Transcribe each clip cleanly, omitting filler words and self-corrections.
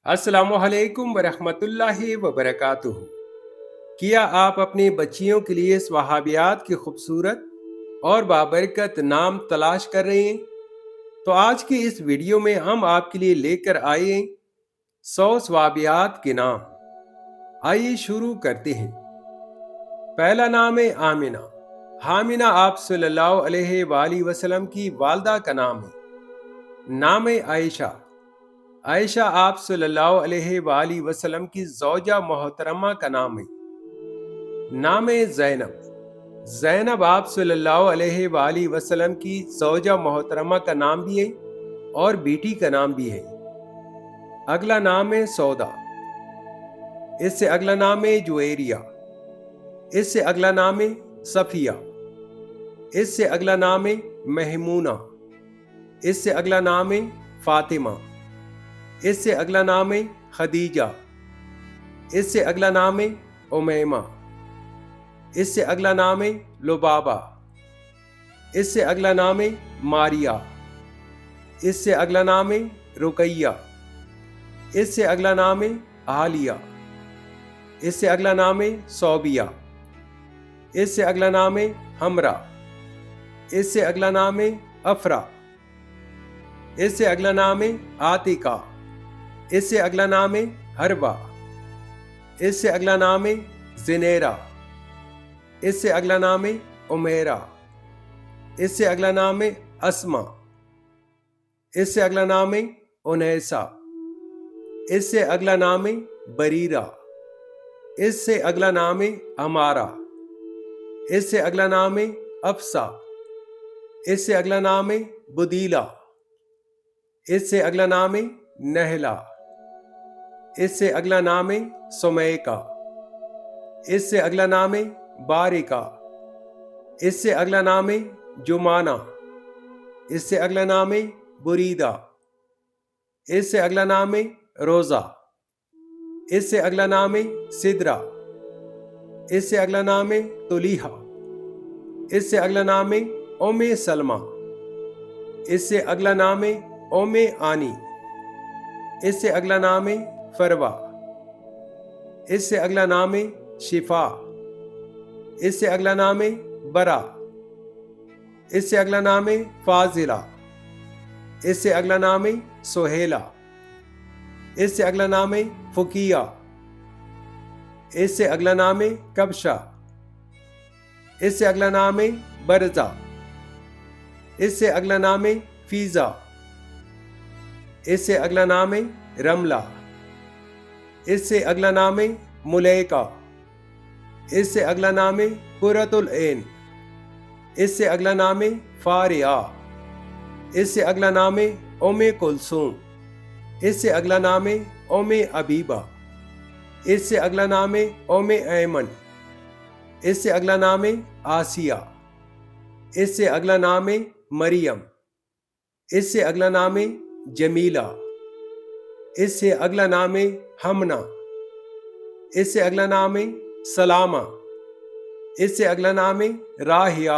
السلام علیکم ورحمۃ اللہ وبرکاتہ۔ کیا آپ اپنی بچیوں کے لیے صحابیات کے خوبصورت اور بابرکت نام تلاش کر رہے ہیں؟ تو آج کی اس ویڈیو میں ہم آپ کے لیے لے کر آئے ہیں 100 صحابیات کے نام۔ آئیے شروع کرتے ہیں۔ پہلا نام ہے آمنہ۔ آمنہ آپ صلی اللہ علیہ وآلہ وسلم کی والدہ کا نام ہے۔ نام ہے عائشہ۔ عائشہ آپ صلی اللہ علیہ وآلہ وسلم کی زوجہ محترمہ کا نام ہے۔ نام ہے زینب۔ زینب آپ صلی اللہ علیہ وآلہ وسلم کی زوجہ محترمہ کا نام بھی ہے اور بیٹی کا نام بھی ہے۔ اگلا نام ہے سودا۔ اس سے اگلا نام ہے جویریہ۔ اس سے اگلا نام ہے صفیہ۔ اس سے اگلا نام ہے مہمونہ۔ اس سے اگلا نام ہے فاطمہ۔ اس سے اگلا نام ہے خدیجہ۔ اس سے اگلا نام ہے امیمہ۔ اس سے اگلا نام ہے لبابہ۔ اس سے اگلا نام ہے ماریہ۔ اس سے اگلا نام ہے رقیہ۔ اس سے اگلا نام ہے عالیہ۔ اس سے اگلا نام ہے صوبیہ۔ اس سے اگلا نام ہے حمرہ۔ اس سے اگلا نام ہے افرا۔ اس سے اگلا نام ہے عاتقہ۔ اس سے اگلا نام ہے حربہ۔ اس سے اگلا نام ہے زنیرہ۔ اس سے اگلا نام ہے عمیرہ۔ اس سے اگلا نام ہے اسما۔ اس سے اگلا نام ہے انیسہ۔ اس سے اگلا نام ہے بریرہ۔ اس سے اگلا نام ہے امارہ۔ اس سے اگلا نام ہے افسا۔ اس سے اگلا نام ہے بدیلہ۔ اس سے اگلا نام ہے نہلہ۔ اس سے اگلا نام ہے سمیکہ۔ اس سے اگلا نام ہے بارکہ۔ اس سے اگلا نام ہے جمانہ۔ اس سے اگلا نام ہے بریدہ۔ اس سے اگلا نام ہے روزہ۔ اس سے اگلا نام ہے سدرہ۔ اس سے اگلا نام ہے طلیحہ۔ اس سے اگلا نام ہے ام سلمہ۔ اس سے اگلا نام ہے ام آنی۔ اس سے اگلا نام ہے فروہ۔ اس سے اگلا نام ہے شفا۔ اس سے اگلا نام ہے برا۔ اس سے اگلا نام ہے فاضلہ۔ اس سے اگلا نام ہے سہیلہ۔ اس سے اگلا نام ہے فقیہ۔ اس سے اگلا نام ہے کبشہ۔ اس سے اگلا نام ہے برزہ۔ اس سے اگلا نام ہے فیضہ۔ اس سے اگلا نام ہے رملہ۔ اس سے اگلا نام ہے ملیکہ۔ اس سے اگلا نام ہے قرۃ العین۔ اس سے اگلا نام ہے فاریہ۔ اس سے اگلا نام ہے ام کلثوم۔ اس سے اگلا نام ہے ام عبیبہ۔ اس سے اگلا نام ہے ام ایمن۔ اس سے اگلا نام ہے آسیہ۔ اس سے اگلا نام ہے مریم۔ اس سے اگلا نام ہے جمیلہ۔ اس سے اگلا نام ہے حمنہ۔ اس سے اگلا نام ہے سلامہ۔ اس سے اگلا نام ہے راہیہ۔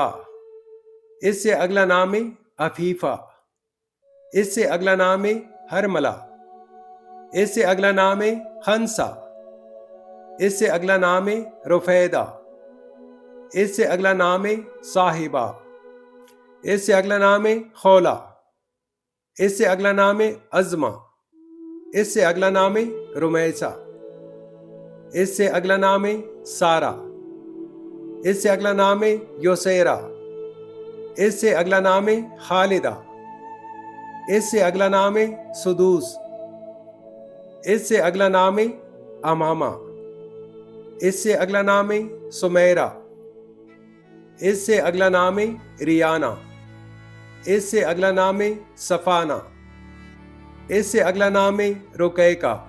اس سے اگلا نام ہے عفیفہ۔ اس سے اگلا نام ہے حرملہ۔ اس سے اگلا نام ہے خنسہ۔ اس سے اگلا نام ہے رفیدہ۔ اس سے اگلا نام ہے صاحبہ۔ اس سے اگلا نام ہے خولہ۔ اس سے اگلا نام ہے عظمہ۔ اس سے اگلا نام ہے رمیسہ۔ اس سے اگلا نام ہے سارہ۔ اس سے اگلا نام ہے یوسیرہ۔ اس سے اگلا نام ہے خالدہ۔ اس سے اگلا نام ہے سدوس۔ اس سے اگلا نام ہے امامہ۔ اس سے اگلا نام ہے سمیرہ۔ اس سے اگلا نام ہے ریانہ۔ اس سے اگلا نام ہے صفانہ۔ اس سے اگلا نام ہے رقیقہ۔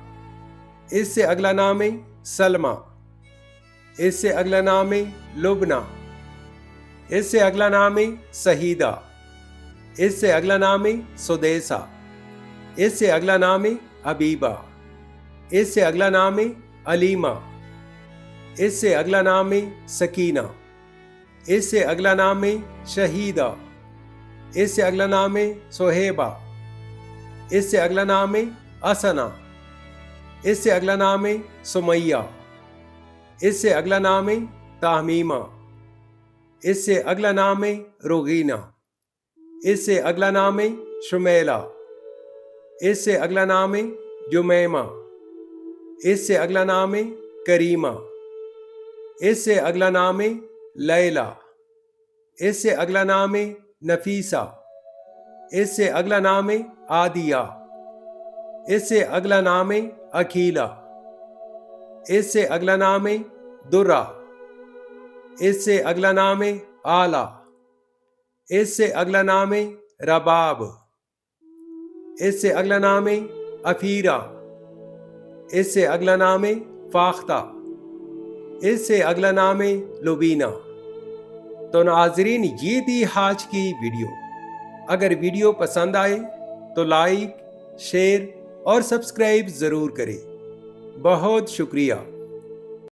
اس سے اگلا نام ہے سلمہ۔ اس سے اگلا نام ہے لبنہ۔ اس سے اگلا نام ہے سہیدہ۔ اس سے اگلا نام ہے سدیسہ۔ اس سے اگلا نام ہے حبیبہ۔ اس سے اگلا نام ہے علیمہ۔ اس سے اگلا نام ہے سکینہ۔ اس سے اگلا نام ہے شہیدہ۔ اس سے اگلا نام ہے سہیبہ۔ اس سے اگلا نام ہے اسنا۔ اس سے اگلا نام ہے سمیہ، اس سے اگلا نام ہے تہمیمہ، اس سے اگلا نام ہے روگینہ، اس سے اگلا نام ہے شمیلہ، اس سے اگلا نام ہے جمیمہ، اس سے اگلا نام ہے کریمہ، اس سے اگلا نام ہے لیلہ، اس سے اگلا نام ہے نفیسہ، اس سے اگلا نام ہے عادیہ، اس سے اگلا نام ہے اکیلا، اس سے اگلا نام ہے درہ، اس سے اگلا نام ہے آلہ، اس سے اگلا نام ہے رباب، اس سے اگلا نام ہے افیرہ، اس سے اگلا نام ہے فاختہ، اس سے اگلا نام ہے لبینہ۔ تو ناظرین، یہ تھی آج کی ویڈیو۔ اگر ویڈیو پسند آئے تو لائک، شیئر اور سبسکرائب ضرور کریں۔ بہت شکریہ۔